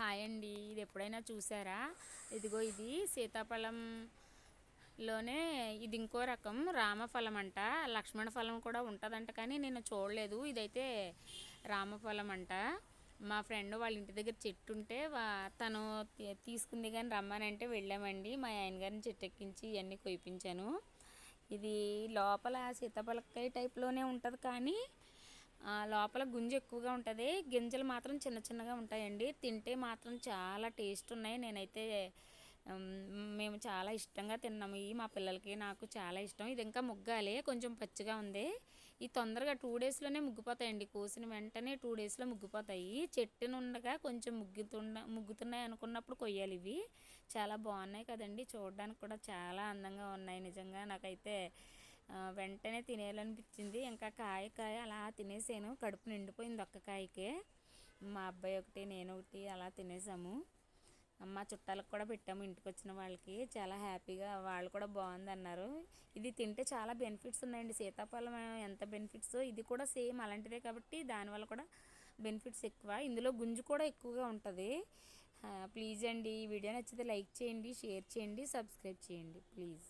Hi అండి. ఇది ఎప్పుడైనా చూసారా? ఇదిగో ఇది సీతాఫలంలోనే ఇది ఇంకో రకం రామఫలం అంట. లక్ష్మణ ఫలం కూడా ఉంటుందంట, కానీ నేను చూడలేదు. ఇదైతే రామఫలం అంట. మా ఫ్రెండ్ వాళ్ళ ఇంటి దగ్గర చెట్టు ఉంటే తను తీసుకుంది, కానీ రమ్మనంటే వెళ్ళామండి. మా ఆయన గారిని చెట్టు ఎక్కించి ఇవన్నీ కొయిపించాను. ఇది లోపల సీతాఫలకాయ టైప్లోనే ఉంటుంది, కానీ లోపల గుంజు ఎక్కువగా ఉంటుంది. గింజలు మాత్రం చిన్న చిన్నగా ఉంటాయండి. తింటే మాత్రం చాలా టేస్ట్ ఉన్నాయి. నేనైతే మేము చాలా ఇష్టంగా తిన్నాము. ఇవి మా పిల్లలకి నాకు చాలా ఇష్టం. ఇది ఇంకా ముగ్గాలి, కొంచెం పచ్చిగా ఉంది. ఈ తొందరగా 2 డేస్లోనే ముగ్గిపోతాయండి. కోసిన వెంటనే 2 డేస్లో ముగ్గిపోతాయి. చెట్టును ఉండగా కొంచెం ముగ్గుతున్నాయి అనుకున్నప్పుడు కొయ్యాలి. ఇవి చాలా బాగున్నాయి కదండి, చూడడానికి కూడా చాలా అందంగా ఉన్నాయి. నిజంగా నాకైతే వెంటనే తినేయాలనిపించింది. ఇంకా కాయ అలా తినేసాను. కడుపు నిండిపోయింది ఒక్క కాయకే. మా అబ్బాయి ఒకటి, నేను ఒకటి అలా తినేసాము. మా చుట్టాలకు కూడా పెట్టాము, ఇంటికి వచ్చిన వాళ్ళకి. చాలా హ్యాపీగా వాళ్ళు కూడా బాగుందన్నారు. ఇది తింటే చాలా బెనిఫిట్స్ ఉన్నాయండి. సీతాఫలం ఎంత బెనిఫిట్స్, ఇది కూడా సేమ్ అలాంటిదే కాబట్టి దానివల్ల కూడా బెనిఫిట్స్ ఎక్కువ. ఇందులో గుంజు కూడా ఎక్కువగా ఉంటుంది. ప్లీజ్ అండి, ఈ వీడియో నచ్చితే లైక్ చేయండి, షేర్ చేయండి, సబ్స్క్రైబ్ చేయండి ప్లీజ్.